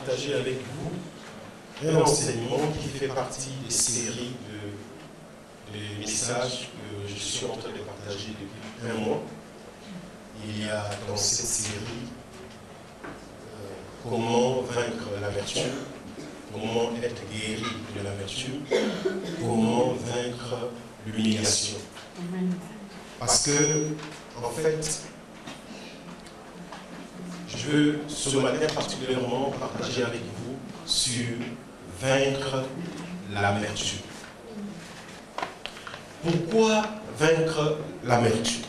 partager avec vous un enseignement qui fait partie des séries de messages que je suis en train de partager depuis un mois. Il y a dans cette série comment vaincre l'amertume, comment être guéri de l'amertume, comment vaincre l'humiliation. Parce que, en fait, je veux ce matin particulièrement partager avec vous sur vaincre l'amertume. Pourquoi vaincre l'amertume?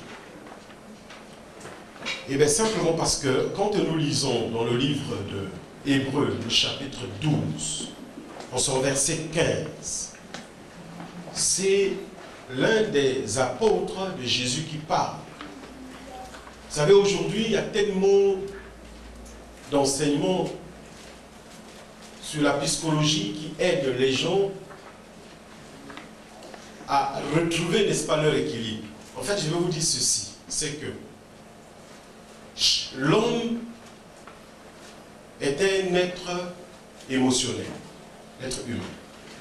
Eh bien, simplement parce que quand nous lisons dans le livre de Hébreux, le chapitre 12, en son verset 15, c'est l'un des apôtres de Jésus qui parle. Vous savez, aujourd'hui, il y a tellement d'enseignements sur la psychologie qui aident les gens à retrouver, n'est-ce pas, leur équilibre. En fait, je vais vous dire ceci, c'est que l'homme est un être émotionnel, l'être humain.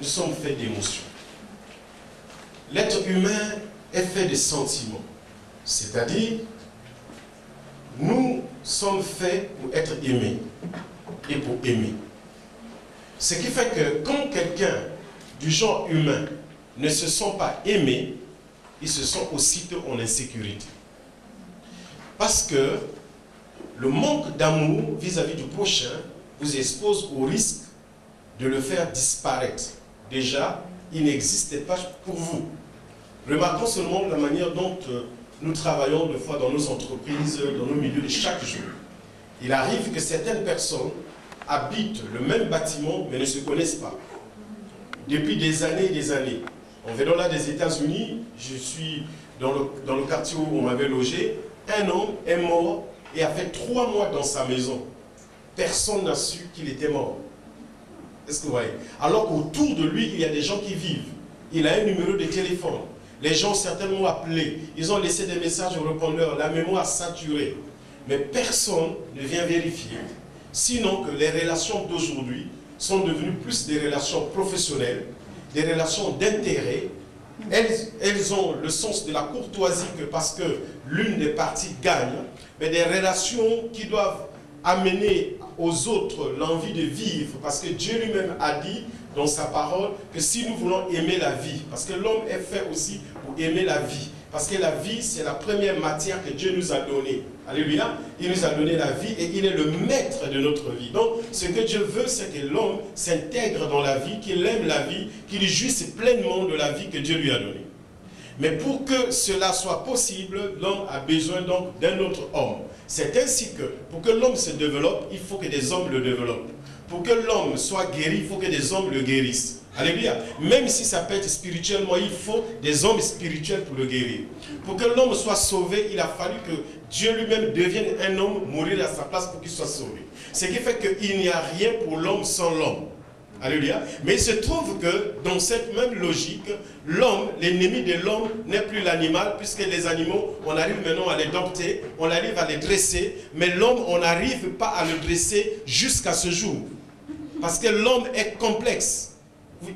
Nous sommes faits d'émotions. L'être humain est fait de sentiments. C'est-à-dire, nous sommes faits pour être aimés et pour aimer. Ce qui fait que quand quelqu'un du genre humain ne se sent pas aimé, il se sent aussitôt en insécurité. Parce que le manque d'amour vis-à-vis du prochain vous expose au risque de le faire disparaître. Déjà, il n'existait pas pour vous. Remarquons seulement la manière dont nous travaillons des fois dans nos entreprises, dans nos milieux de chaque jour. Il arrive que certaines personnes habitent le même bâtiment mais ne se connaissent pas. Depuis des années et des années. En venant là des États-Unis, je suis dans le quartier où on m'avait logé, un homme est mort et a fait 3 mois dans sa maison. Personne n'a su qu'il était mort. Est-ce que vous voyez? Alors qu'autour de lui, il y a des gens qui vivent. Il a un numéro de téléphone. Les gens certainement ont appelé. Ils ont laissé des messages au répondeur. La mémoire saturée. Mais personne ne vient vérifier. Sinon que les relations d'aujourd'hui sont devenues plus des relations professionnelles, des relations d'intérêt. Elles ont le sens de la courtoisie que parce que l'une des parties gagne, mais des relations qui doivent amener aux autres l'envie de vivre, parce que Dieu lui-même a dit dans sa parole que si nous voulons aimer la vie, parce que l'homme est fait aussi pour aimer la vie, parce que la vie c'est la première matière que Dieu nous a donnée. Alléluia, il nous a donné la vie et il est le maître de notre vie. Donc ce que Dieu veut, c'est que l'homme s'intègre dans la vie, qu'il aime la vie, qu'il jouisse pleinement de la vie que Dieu lui a donnée. Mais pour que cela soit possible, l'homme a besoin donc d'un autre homme. C'est ainsi que, pour que l'homme se développe, il faut que des hommes le développent. Pour que l'homme soit guéri, il faut que des hommes le guérissent. Alléluia. Même si ça peut être spirituellement, il faut des hommes spirituels pour le guérir. Pour que l'homme soit sauvé, il a fallu que Dieu lui-même devienne un homme, mourir à sa place pour qu'il soit sauvé. Ce qui fait qu'il n'y a rien pour l'homme sans l'homme. Alléluia. Mais il se trouve que dans cette même logique, l'homme, l'ennemi de l'homme n'est plus l'animal, puisque les animaux, on arrive maintenant à les dompter, on arrive à les dresser, mais l'homme, on n'arrive pas à le dresser jusqu'à ce jour. Parce que l'homme est complexe.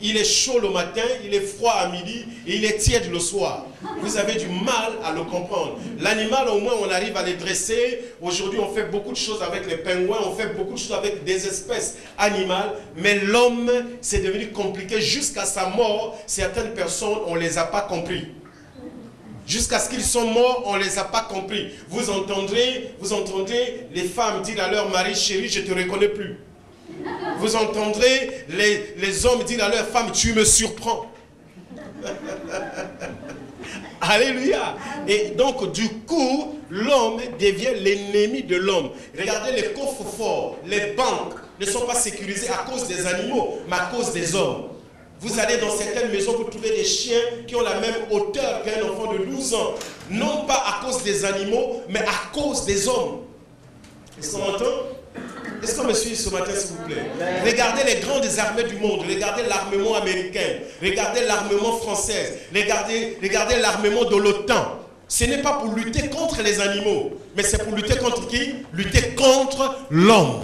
Il est chaud le matin, il est froid à midi et il est tiède le soir. Vous avez du mal à le comprendre. L'animal, au moins, on arrive à les dresser. Aujourd'hui, on fait beaucoup de choses avec les pingouins, on fait beaucoup de choses avec des espèces animales. Mais l'homme, c'est devenu compliqué jusqu'à sa mort. Certaines personnes, on ne les a pas compris. Jusqu'à ce qu'ils sont morts, on ne les a pas compris. Vous entendrez les femmes dire à leur mari, chérie, je ne te reconnais plus. Vous entendrez les hommes dire à leur femme, tu me surprends. Alléluia. Et donc du coup, l'homme devient l'ennemi de l'homme. Regardez les coffres forts, les banques ne sont pas sécurisées à cause des animaux, mais à cause des hommes. Vous allez dans certaines maisons, vous trouvez des chiens qui ont la même hauteur qu'un enfant de 12 ans. Non pas à cause des animaux, mais à cause des hommes. Est-ce qu'on entend? Est-ce qu'on me suit ce matin, s'il vous plaît? Regardez les grandes armées du monde. Regardez l'armement américain. Regardez l'armement français. Regardez l'armement de l'OTAN. Ce n'est pas pour lutter contre les animaux, mais c'est pour lutter contre qui? Lutter contre l'homme.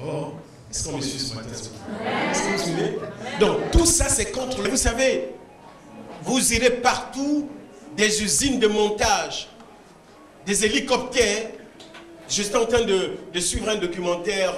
Oh. Est-ce qu'on me suit ce matin? Est-ce que vous suivez? Donc, tout ça, c'est contre. Vous savez, vous irez partout, des usines de montage, des hélicoptères. J'étais en train de suivre un documentaire,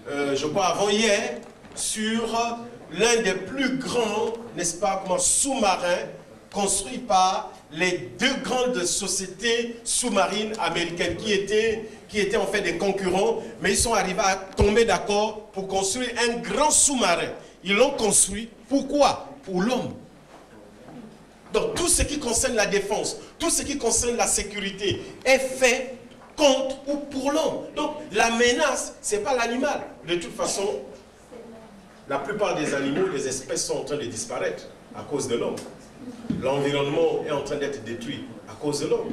je crois, avant-hier, sur l'un des plus grands, n'est-ce pas, sous-marins construits par les deux grandes sociétés sous-marines américaines qui étaient en fait des concurrents, mais ils sont arrivés à tomber d'accord pour construire un grand sous-marin. Ils l'ont construit. Pourquoi? Pour l'homme. Donc tout ce qui concerne la défense, tout ce qui concerne la sécurité est fait contre ou pour l'homme. Donc la menace, ce n'est pas l'animal. De toute façon, la plupart des animaux, les espèces sont en train de disparaître à cause de l'homme. L'environnement est en train d'être détruit à cause de l'homme.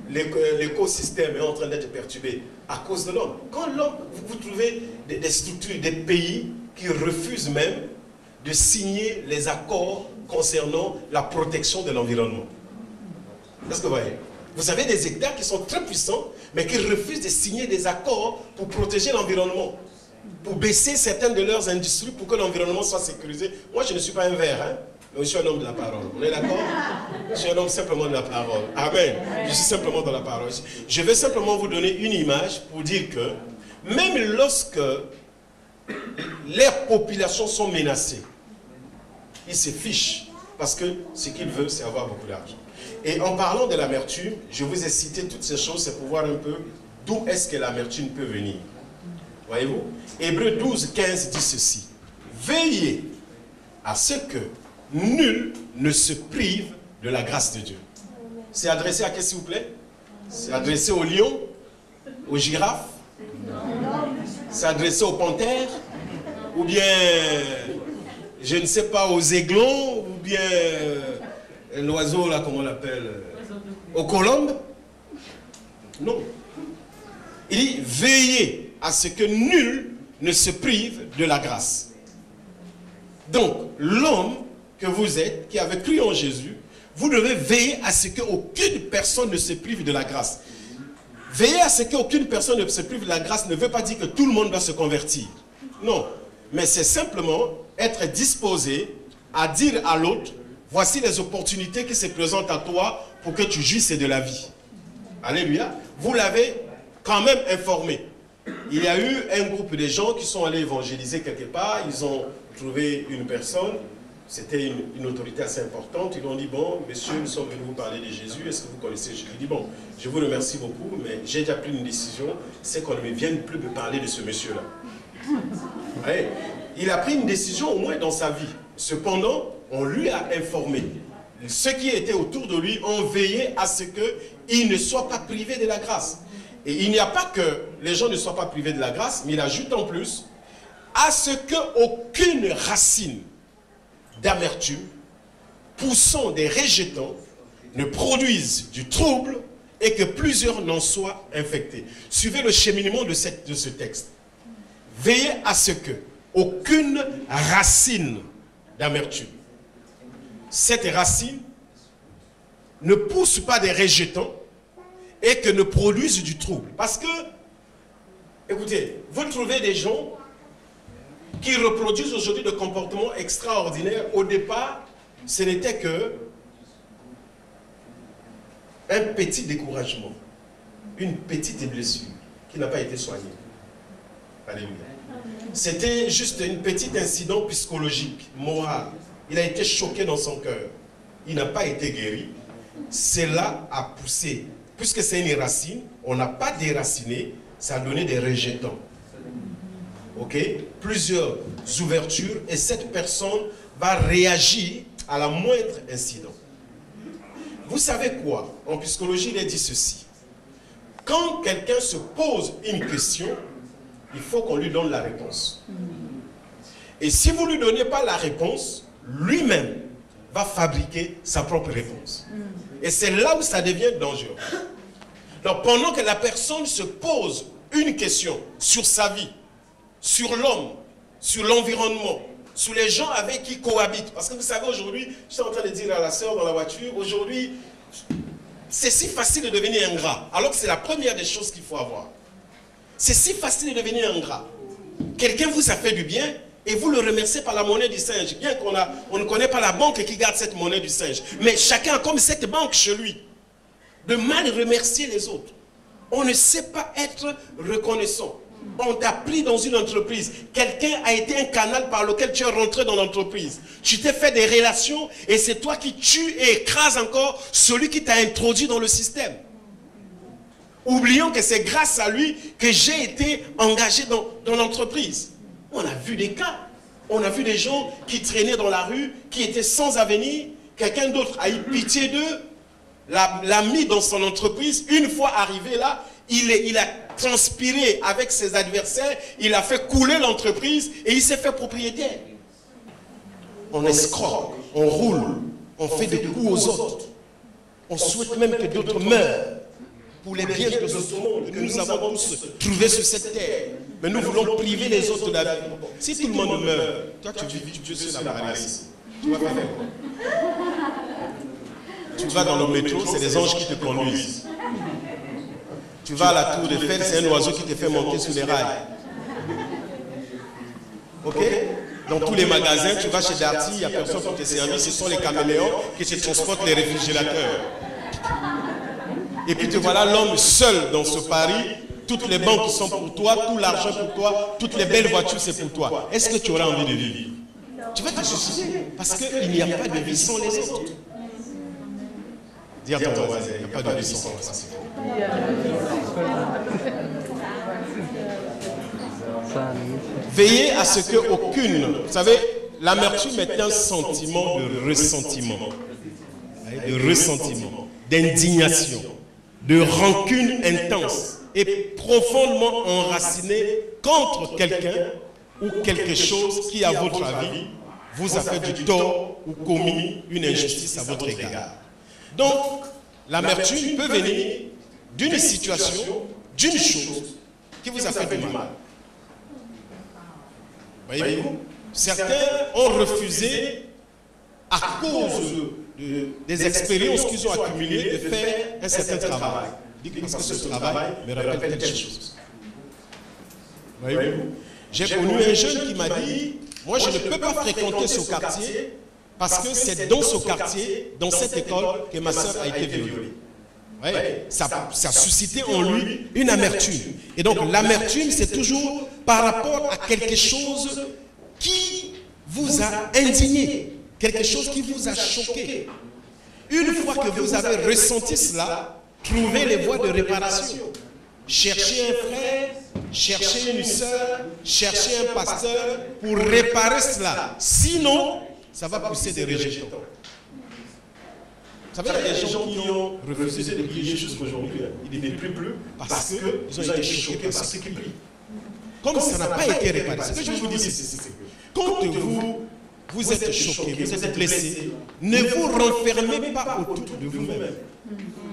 L'écosystème est en train d'être perturbé à cause de l'homme. Quand l'homme, vous trouvez des structures, des pays qui refusent même de signer les accords concernant la protection de l'environnement. Est-ce que vous voyez? Vous avez des États qui sont très puissants, mais qui refusent de signer des accords pour protéger l'environnement, pour baisser certaines de leurs industries pour que l'environnement soit sécurisé. Moi, je ne suis pas un vert, hein? Je suis un homme de la parole. On est d'accord? Je suis un homme simplement de la parole. Amen. Je suis simplement dans la parole. Je vais simplement vous donner une image pour dire que même lorsque les populations sont menacées, ils se fichent parce que ce qu'ils veulent, c'est avoir beaucoup d'argent. Et en parlant de l'amertume, je vous ai cité toutes ces choses, c'est pour voir un peu d'où est-ce que l'amertume peut venir. Voyez-vous? Hébreux 12, 15 dit ceci. Veillez à ce que nul ne se prive de la grâce de Dieu. C'est adressé à qui, s'il vous plaît? C'est adressé aux lions, aux girafes? C'est adressé aux panthères? Ou bien, je ne sais pas, aux aiglons? Ou bien, l'oiseau, là, comment on l'appelle? Aux colombes? Non. Il dit, veillez à ce que nul ne se prive de la grâce. Donc, l'homme que vous êtes, qui avez cru en Jésus, vous devez veiller à ce qu'aucune personne ne se prive de la grâce. Veiller à ce qu'aucune personne ne se prive de la grâce ne veut pas dire que tout le monde va se convertir. Non. Mais c'est simplement être disposé à dire à l'autre, voici les opportunités qui se présentent à toi pour que tu jouisses de la vie. Alléluia. Vous l'avez quand même informé. Il y a eu un groupe de gens qui sont allés évangéliser quelque part. Ils ont trouvé une personne. C'était une autorité assez importante. Ils ont dit, bon, monsieur, nous sommes venus vous parler de Jésus. Est-ce que vous connaissez Jésus? Il dit, bon, je vous remercie beaucoup, mais j'ai déjà pris une décision. C'est qu'on ne vienne plus me parler de ce monsieur-là. Ouais. Il a pris une décision au moins dans sa vie. Cependant, on lui a informé. Ceux qui étaient autour de lui ont veillé à ce qu'il ne soit pas privé de la grâce. Et il n'y a pas que les gens ne soient pas privés de la grâce, mais il ajoute en plus à ce qu'aucune racine d'amertume, poussant des rejetants, ne produise du trouble et que plusieurs n'en soient infectés. Suivez le cheminement de ce texte. Veillez à ce que aucune racine d'amertume, cette racine ne pousse pas des rejetants et que ne produise du trouble. Parce que, écoutez, vous trouvez des gens qui reproduisent aujourd'hui des comportements extraordinaires. Au départ, ce n'était que un petit découragement, une petite blessure qui n'a pas été soignée. Alléluia. C'était juste un petit incident psychologique, moral. Il a été choqué dans son cœur. Il n'a pas été guéri. Cela a poussé. Puisque c'est une racine, on n'a pas déraciné, ça a donné des rejetants. Ok? Plusieurs ouvertures et cette personne va réagir à la moindre incident. Vous savez quoi? En psychologie, il est dit ceci. Quand quelqu'un se pose une question, il faut qu'on lui donne la réponse. Et si vous ne lui donnez pas la réponse, lui-même va fabriquer sa propre réponse. Et c'est là où ça devient dangereux. Donc pendant que la personne se pose une question sur sa vie, sur l'homme, sur l'environnement, sur les gens avec qui cohabitent. Parce que vous savez, aujourd'hui, je suis en train de dire à la sœur dans la voiture, aujourd'hui, c'est si facile de devenir ingrat. Alors que c'est la première des choses qu'il faut avoir. C'est si facile de devenir ingrat. Quelqu'un vous a fait du bien et vous le remerciez par la monnaie du singe. Bien qu'on ne connaît pas la banque qui garde cette monnaie du singe. Mais chacun a comme cette banque chez lui. De mal remercier les autres. On ne sait pas être reconnaissant. On t'a pris dans une entreprise. Quelqu'un a été un canal par lequel tu es rentré dans l'entreprise. Tu t'es fait des relations et c'est toi qui tues et écrases encore celui qui t'a introduit dans le système. Oublions que c'est grâce à lui que j'ai été engagé dans l'entreprise. On a vu des cas. On a vu des gens qui traînaient dans la rue, qui étaient sans avenir. Quelqu'un d'autre a eu pitié d'eux, l'a mis dans son entreprise. Une fois arrivé là, il a transpiré avec ses adversaires, il a fait couler l'entreprise et il s'est fait propriétaire. On escroque, on roule, on fait des coups aux autres. On souhaite même que d'autres meurent pour les biens de ce monde que nous avons tous trouvé sur cette terre. Mais nous voulons priver les autres de la vie. Si tout le monde meurt, toi tu vis sur la paradis. Tu vas faire quoi? Tu vas dans le métro, c'est les anges qui te conduisent. Tu vas à la tour Eiffel, c'est un oiseau qui te fait monter sur les rails. Ok? Dans tous les magasins, tu vas chez Darty, il n'y a personne pour te servir, ce sont les caméléons qui te transportent les réfrigérateurs. Et puis te voilà l'homme seul dans ce pari, toutes les banques sont pour toi, tout l'argent pour toi, toutes les belles voitures c'est pour toi. Est-ce que tu auras envie de vivre? Tu vas te suicider parce qu'il n'y a pas de vie sans les autres. Dis à ton voisin, il n'y a pas de vie sans toi. Veillez à ce que aucune, vous savez, l'amertume est un sentiment de ressentiment, d'indignation, de rancune intense et profondément enraciné contre quelqu'un ou quelque chose qui, à votre avis, vous a fait du tort ou commis une injustice à votre égard. Donc, l'amertume peut venir d'une situation, d'une chose qui vous a fait du mal. Voyez-vous, certains ont refusé, à cause des expériences qu'ils ont accumulées, de faire un certain travail. Parce que ce travail me rappelle telle chose. Voyez-vous, j'ai connu un jeune qui m'a dit, moi je ne peux pas fréquenter ce quartier parce que c'est dans ce quartier, dans cette école, que ma soeur a été violée. Ouais, ça a suscité en lui une amertume. Et donc l'amertume, c'est toujours par rapport à quelque chose qui vous a indigné, quelque chose qui vous a choqué. Une fois que vous avez ressenti cela, trouvez les voies de réparation. Cherchez un frère, cherchez une soeur, cherchez un pasteur pour réparer cela. Sinon, ça va pousser des rejetons. Vous savez, il y a des gens qui ont refusé de prier jusqu'aujourd'hui. Ils ne prient plus parce qu'ils ont été choqués par ce qu'ils prient. Comme ça n'a pas été réparé. Ce que je vous dis, c'est que quand vous êtes choqué, vous êtes blessé, ne vous renfermez pas autour de vous-même.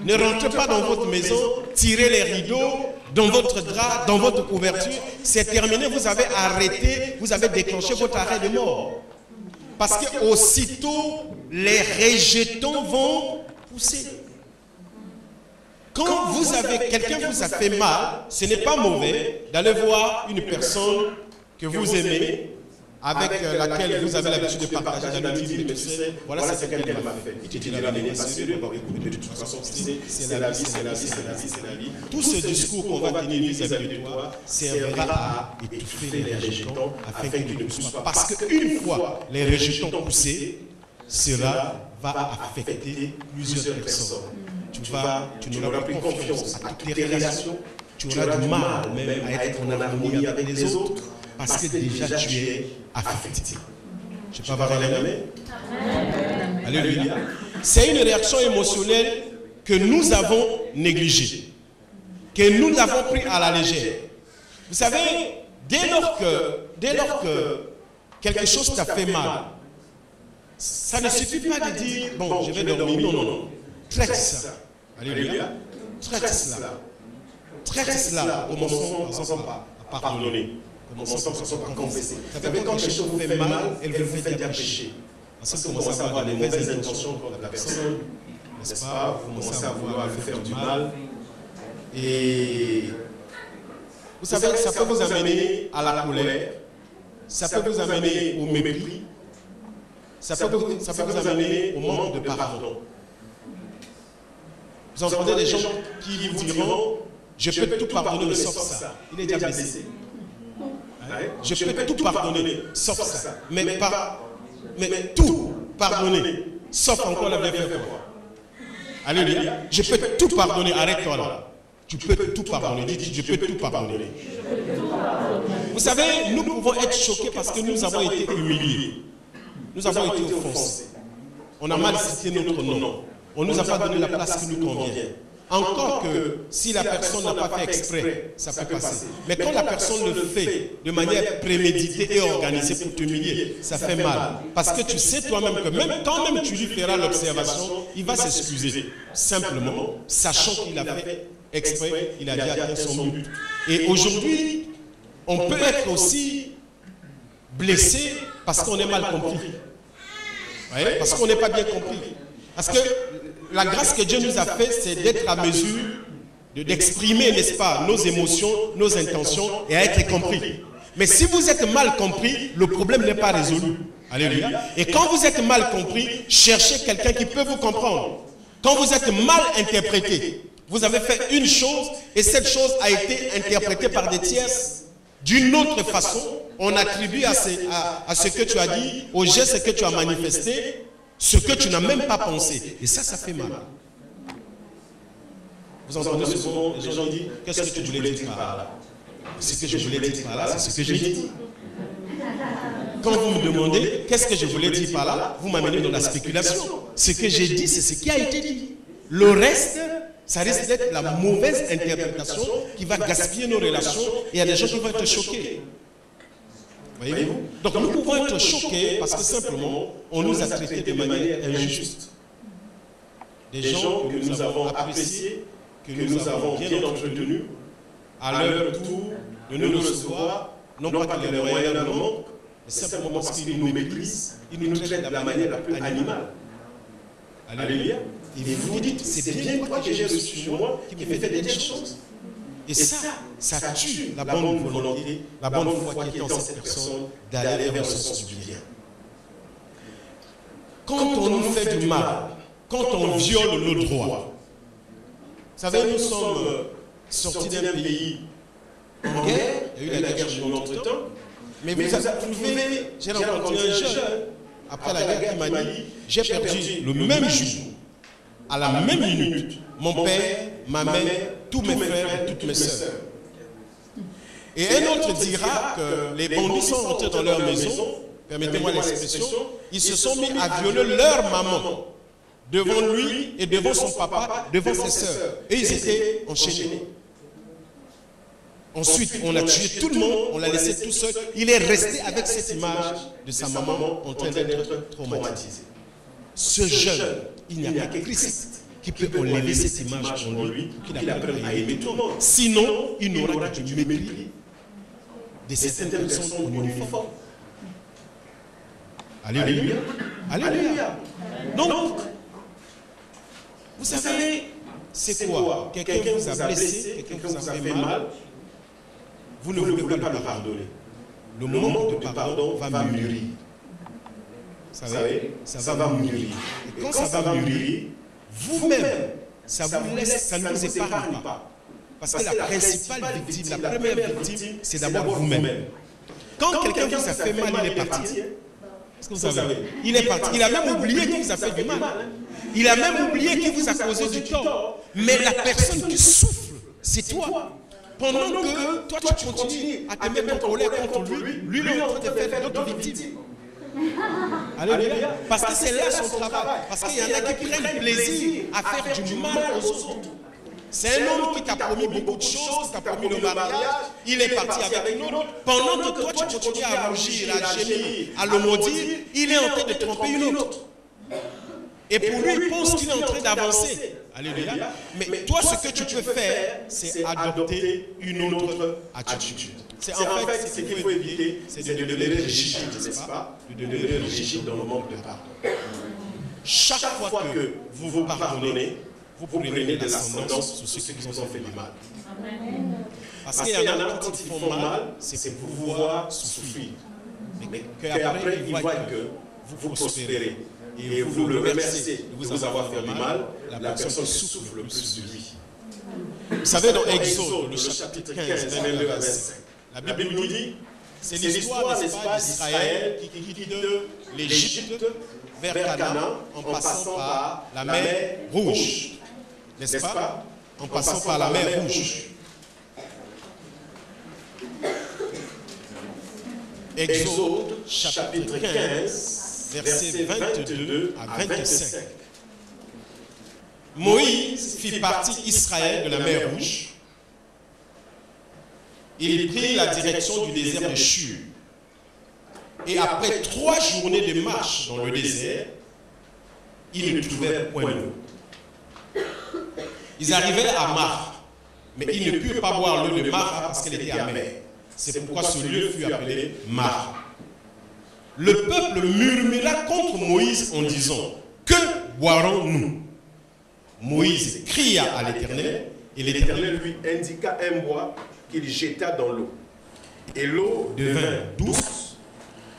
Ne rentrez pas dans votre maison, tirez les rideaux, dans votre drap, dans votre couverture. C'est terminé, vous avez arrêté, vous avez déclenché votre arrêt de mort. Parce que aussitôt, les rejetons vont pousser. Quand vous avez, quelqu'un vous a fait mal, ce n'est pas mauvais d'aller voir une personne que vous aimez, avec laquelle vous avez l'habitude de partager l'amitié, tu sais, voilà c'est quelqu'un qui m'a fait. Il te dit la vérité, de toute façon, c'est la vie, c'est la vie, c'est la vie, c'est la vie. Tout ce discours qu'on va tenir vis-à-vis de toi servira à étouffer les rejetons afin qu'ils ne poussent pas. Parce qu'une fois les rejetons poussés, cela va affecter plusieurs personnes. Tu n'auras plus confiance à toutes les relations, tu auras du mal même à être en harmonie avec les autres. Parce que déjà tu es affecté. Je peux avoir les mains? Alléluia. C'est une réaction émotionnelle que nous avons négligée, que nous avons pris à la légère. Vous savez, dès lors que quelque chose t'a fait mal, ça ne suffit pas de dire, bon, je vais dormir. Non, non, non. Traite ça. Alléluia. Traite cela. Traite cela. Commençons à pardonner. Commençons par confesser. Vous savez, quand quelque chose vous fait mal, elle vous fait bien pécher. Parce que vous commencez à avoir des mauvaises intentions contre la personne, n'est-ce pas? Vous commencez à vouloir lui faire du mal. Et Vous savez, ça peut vous amener à la colère, ça peut vous amener au mépris, ça peut vous amener au manque de pardon. Vous entendez des gens qui vous diront, je peux tout pardonner sauf ça. Il est déjà blessé. Je peux tout pardonner sauf ça. Mais tout pardonner sauf encore la bien faire quoi. Alléluia. Je peux tout pardonner. Arrête-toi là. Tu peux tout pardonner. Dis, je peux tout pardonner. Vous savez, nous pouvons être choqués parce que nous avons été humiliés. Nous avons été offensés. On a mal cité notre nom. On ne nous a pas donné la place qui nous convient. Encore que si la personne n'a pas fait exprès, ça peut passer. Mais quand la personne le fait de manière préméditée et organisée pour t'humilier, ça fait mal. Parce que tu sais toi-même que quand même tu lui feras l'observation, il va s'excuser. Simplement, sachant qu'il a fait exprès, il a déjà atteint son but. Et aujourd'hui, on peut être aussi blessé parce qu'on est mal compris. Parce qu'on n'est pas bien compris. Parce que la grâce que Dieu nous a faite, c'est d'être à mesure d'exprimer, n'est-ce pas, nos émotions, nos intentions et à être compris. Mais si vous êtes mal compris, le problème n'est pas résolu. Alléluia. Et quand vous êtes mal compris, cherchez quelqu'un qui peut vous comprendre. Quand vous êtes mal interprété, vous avez fait une chose et cette chose a été interprétée par des tierces d'une autre façon. On attribue à ce que tu as dit, au geste que tu as manifesté, ce que tu n'as même pas pensé. Et ça fait mal. Vous entendez souvent les gens disent, qu'est-ce que tu voulais dire par là? Ce que je voulais dire par là, c'est ce que j'ai dit. Quand vous me demandez, qu'est-ce que je voulais dire par là, vous m'amenez dans la spéculation. Ce que j'ai dit, c'est ce qui a été dit. Le reste, ça risque d'être la mauvaise interprétation qui va gaspiller nos relations et il y a des gens qui vont être choqués. Voyez-vous? Donc nous pouvons être choqués parce que simplement, on nous a traités de manière injuste. Des gens que nous avons appréciés, que nous avons bien entretenus, à leur tour de nous recevoir, non pas qu'il ait les moyens d'un manque, mais simplement parce qu'ils nous méprisent, ils nous traitent de la manière la plus animale. Alléluia. Et vous vous dites, c'est bien toi que j'ai reçu sur moi qui me fait des choses. Et ça tue la bonne volonté, la bonne foi qui est en cette personne d'aller vers le sens du bien. Quand on nous fait du mal, quand on viole nos droits, vous savez, nous sommes sortis d'un pays en guerre, il y a eu la guerre chez nous entre-temps, mais vous avez trouvé, j'ai rencontré un jeune, après la guerre, qui m'a dit, j'ai perdu le même jour, à la même minute, mon père, ma mère, tous mes frères et toutes mes sœurs. Et un autre dira que les bandits sont rentrés dans leur maison, permettez-moi l'expression, ils se sont mis à violer leur maman devant lui et devant son papa, devant ses sœurs. Et ils étaient enchaînés. Ensuite, on a tué tout le monde, on l'a laissé tout seul. Il est resté avec cette image de sa maman en train d'être traumatisé. Ce jeune, il n'y a que Christ qui peut enlever cette image en lui, qu'il apprenne à aimer tout le monde. Sinon, il n'aura que du mépris de certaines personnes en uniforme. Alléluia. Alléluia. Donc, vous savez, c'est quoi? Quelqu'un vous a blessé, quelqu'un vous a fait mal, vous ne voulez pas le pardonner. Le moment de pardon va mûrir. Vous savez, ça va mûrir. Et quand ça va mûrir, vous-même, ça vous laisse, ça ne vous épargne pas. Parce que la principale victime, la première victime, c'est d'abord vous-même. Quand quelqu'un vous a fait mal, il est parti. Est-ce que vous savez? Il est parti. Il a même oublié qu'il vous a fait du mal. Il a même oublié qu'il vous a causé du tort. Mais la personne qui souffre, c'est toi. Pendant que toi, tu continues à te mettre en colère contre lui, lui, il est en train de faire d'autres victimes. Alléluia. Parce que c'est là son travail. Parce qu'il y en a qui prennent plaisir à faire du mal aux autres. C'est un homme qui t'a promis beaucoup de choses, qui t'a promis le mariage, il est parti avec une autre. Pendant que toi, tu continues à rougir, à gémir, à le maudire, il est en train de tromper une autre. Et pour lui, il pense qu'il est en train d'avancer. Alléluia. Mais toi, ce que tu peux faire, c'est adopter une autre attitude. C'est en fait ce qu'il faut éviter, c'est de devenir rigide, n'est-ce pas? De devenir rigide dans le manque de pardon. Chaque fois que vous vous pardonnez, vous prenez de l'ascendance sur ceux qui vous ont fait du mal. Parce qu'il y en a, quand ils font mal, c'est pour vous voir souffrir. Mais qu'après, ils voient que vous prospérez. Et vous le remerciez de vous avoir fait du mal, la personne souffre le plus de lui. Vous savez, dans Exode, le chapitre 15, 22 à 25, la Bible nous dit, c'est l'histoire, n'est-ce pas, d'Israël qui quitte l'Égypte vers Canaan en passant par la mer Rouge. N'est-ce pas? En passant par la mer Rouge. Exode, chapitre 15, versets 22 à 25. Moïse fit partie Israël de la mer Rouge. Il prit la direction du désert de Shur. Et après 3 journées de marche dans le désert, ils ne trouvèrent point d'eau. Ils arrivèrent à Mara, mais ils ne purent pas boire l'eau de Mara parce qu'elle était amère. C'est pourquoi ce lieu fut appelé Mara. Le peuple murmura contre Moïse en disant, que boirons-nous? Moïse cria à l'Éternel, et l'Éternel lui indiqua un bois qu'il jeta dans l'eau. Et l'eau devint douce.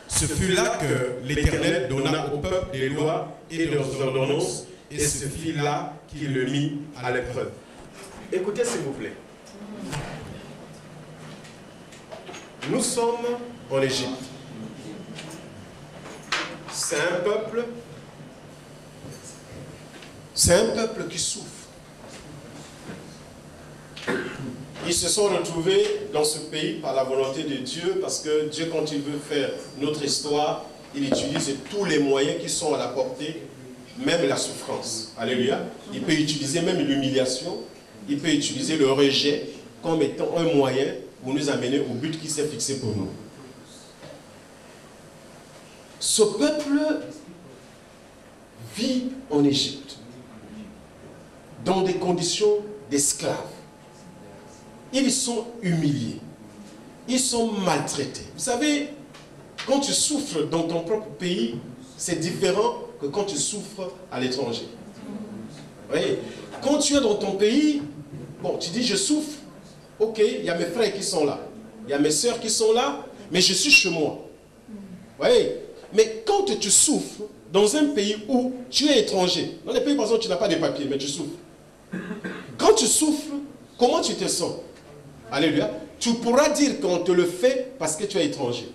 Ce fut là que l'Éternel donna au peuple des lois et leurs ordonnances, et ce fut là qu'il le mit à l'épreuve. Écoutez s'il vous plaît. Nous sommes en Égypte. C'est un peuple qui souffre. Ils se sont retrouvés dans ce pays par la volonté de Dieu, parce que Dieu, quand il veut faire notre histoire, il utilise tous les moyens qui sont à la portée, même la souffrance. Alléluia. Il peut utiliser même l'humiliation, il peut utiliser le rejet comme étant un moyen pour nous amener au but qui s'est fixé pour nous. Ce peuple vit en Égypte dans des conditions d'esclaves. Ils sont humiliés. Ils sont maltraités. Vous savez, quand tu souffres dans ton propre pays, c'est différent que quand tu souffres à l'étranger. Vous voyez, quand tu es dans ton pays, bon, tu dis je souffre, ok, il y a mes frères qui sont là, il y a mes soeurs qui sont là, mais je suis chez moi. Vous voyez, mais quand tu souffres dans un pays où tu es étranger, dans les pays par exemple tu n'as pas de papiers, mais tu souffres. Quand tu souffres, comment tu te sens? Alléluia. Tu pourras dire qu'on te le fait parce que tu es étranger.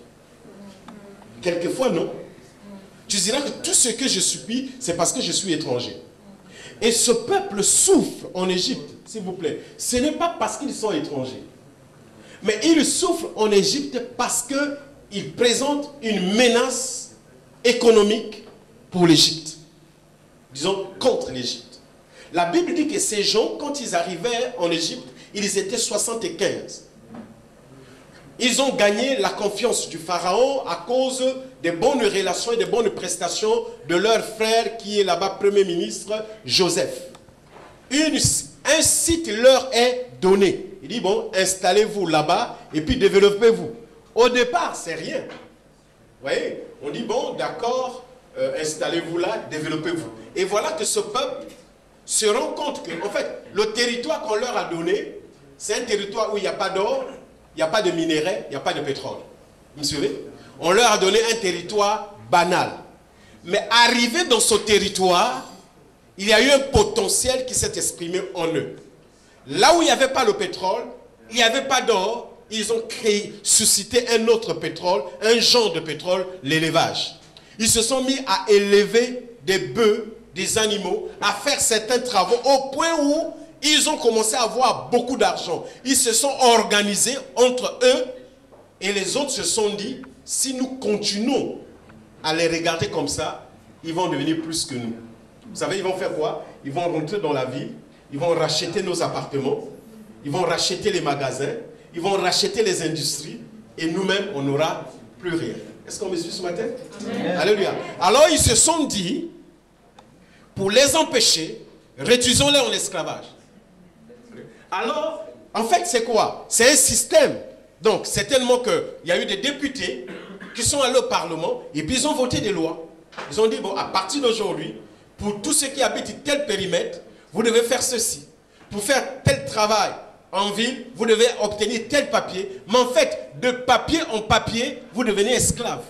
Quelquefois, non. Tu diras que tout ce que je subis, c'est parce que je suis étranger. Et ce peuple souffre en Égypte, s'il vous plaît. Ce n'est pas parce qu'ils sont étrangers. Mais ils souffrent en Égypte parce qu'ils présentent une menace économique pour l'Égypte. Disons, contre l'Égypte. La Bible dit que ces gens, quand ils arrivaient en Égypte, ils étaient 75. Ils ont gagné la confiance du Pharaon à cause des bonnes relations et des bonnes prestations de leur frère qui est là-bas, Premier ministre, Joseph. Un site leur est donné. Il dit, bon, installez-vous là-bas et puis développez-vous. Au départ, c'est rien. Vous voyez, on dit, bon, d'accord, installez-vous là, développez-vous. Et voilà que ce peuple se rend compte que, en fait, le territoire qu'on leur a donné, c'est un territoire où il n'y a pas d'or, il n'y a pas de minerais, il n'y a pas de pétrole. Vous me suivez? On leur a donné un territoire banal. Mais arrivé dans ce territoire, il y a eu un potentiel qui s'est exprimé en eux. Là où il n'y avait pas le pétrole, il n'y avait pas d'or, ils ont suscité un autre pétrole, un genre de pétrole, l'élevage. Ils se sont mis à élever des bœufs, des animaux, à faire certains travaux au point où ils ont commencé à avoir beaucoup d'argent. Ils se sont organisés entre eux et les autres se sont dit, si nous continuons à les regarder comme ça, ils vont devenir plus que nous. Vous savez, ils vont faire quoi? Ils vont rentrer dans la ville, ils vont racheter nos appartements, ils vont racheter les magasins, ils vont racheter les industries et nous-mêmes, on n'aura plus rien. Est-ce qu'on me suit ce matin? Amen. Alléluia. Alors, ils se sont dit, pour les empêcher, réduisons-les en esclavage. Alors, en fait, c'est quoi? C'est un système. Donc, c'est tellement qu'il y a eu des députés qui sont allés au Parlement et puis ils ont voté des lois. Ils ont dit, bon, à partir d'aujourd'hui, pour tous ceux qui habitent tel périmètre, vous devez faire ceci. Pour faire tel travail en ville, vous devez obtenir tel papier. Mais en fait, de papier en papier, vous devenez esclave.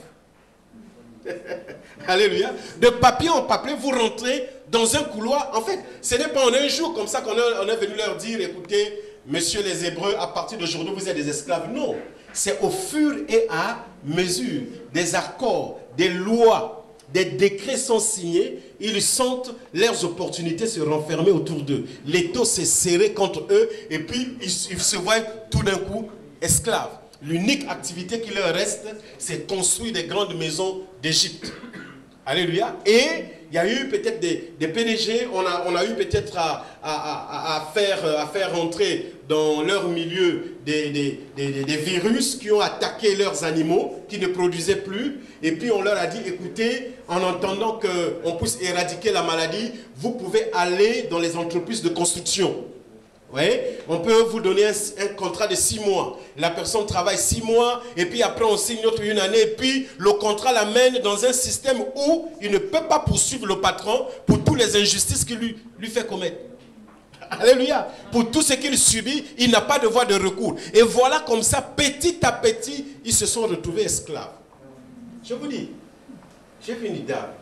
Alléluia. De papier en papier, vous rentrez dans un couloir. En fait, ce n'est pas en un jour comme ça qu'on est venu leur dire, écoutez, messieurs les Hébreux, à partir d'aujourd'hui, vous êtes des esclaves. Non. C'est au fur et à mesure. Des accords, des lois, des décrets sont signés. Ils sentent leurs opportunités se renfermer autour d'eux. L'étau s'est serré contre eux et puis ils se voient tout d'un coup esclaves. L'unique activité qui leur reste, c'est construire des grandes maisons d'Égypte. Alléluia. Et il y a eu peut-être des PDG, on a eu peut-être à faire rentrer dans leur milieu des virus qui ont attaqué leurs animaux, qui ne produisaient plus. Et puis on leur a dit, écoutez, en entendant qu'on puisse éradiquer la maladie, vous pouvez aller dans les entreprises de construction. Ouais, on peut vous donner un contrat de 6 mois. La personne travaille 6 mois et puis après on signe autre une année et puis le contrat l'amène dans un système où il ne peut pas poursuivre le patron pour toutes les injustices qu'il lui fait commettre. Alléluia. Pour tout ce qu'il subit, il n'a pas de voie de recours. Et voilà comme ça, petit à petit, ils se sont retrouvés esclaves. Je vous dis, j'ai vu une dame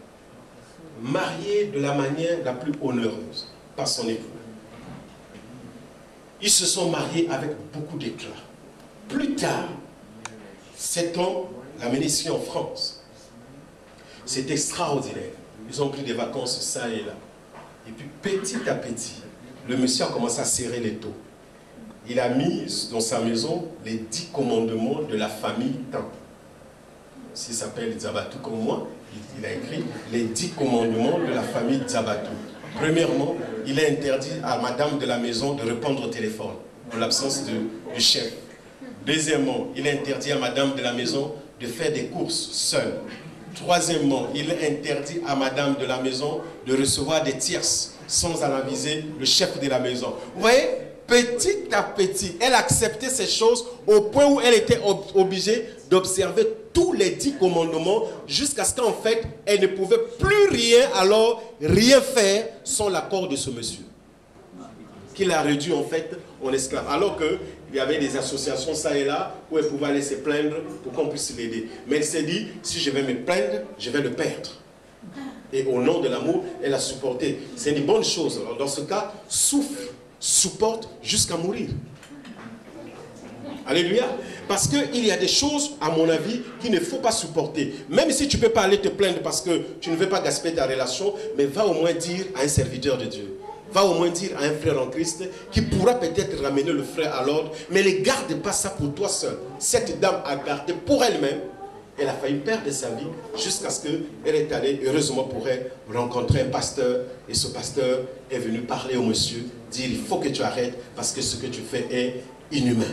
mariée de la manière la plus honeureuse par son époux. Ils se sont mariés avec beaucoup d'éclat. Plus tard, cet homme l'a mené ici en France. C'est extraordinaire. Ils ont pris des vacances ça et là. Et puis petit à petit, le monsieur a commencé à serrer les taux. Il a mis dans sa maison les 10 commandements de la famille Tan. S'il s'appelle Zabatou comme moi, il a écrit les 10 commandements de la famille Zabatou. Premièrement, il a interdit à madame de la maison de répondre au téléphone en l'absence du chef. Deuxièmement, il a interdit à madame de la maison de faire des courses seule. Troisièmement, il a interdit à madame de la maison de recevoir des tierces sans en aviser le chef de la maison. Vous voyez, petit à petit, elle acceptait ces choses au point où elle était obligée d'observer tous les 10 commandements jusqu'à ce qu'en fait, elle ne pouvait plus rien faire sans l'accord de ce monsieur. Qui l'a réduit en fait en esclave. Alors qu'il y avait des associations ça et là où elle pouvait aller se plaindre pour qu'on puisse l'aider. Mais elle s'est dit, si je vais me plaindre, je vais le perdre. Et au nom de l'amour, elle a supporté. C'est une bonne chose. Alors dans ce cas, souffre, supporte jusqu'à mourir. Alléluia. Parce qu'il y a des choses, à mon avis, qu'il ne faut pas supporter. Même si tu ne peux pas aller te plaindre parce que tu ne veux pas gaspiller ta relation, mais va au moins dire à un serviteur de Dieu. Va au moins dire à un frère en Christ qui pourra peut-être ramener le frère à l'ordre, mais ne garde pas ça pour toi seul. Cette dame a gardé pour elle-même. Elle a failli perdre sa vie jusqu'à ce qu'elle est allée, heureusement pour elle, rencontrer un pasteur. Et ce pasteur est venu parler au monsieur, dire il faut que tu arrêtes parce que ce que tu fais est inhumain.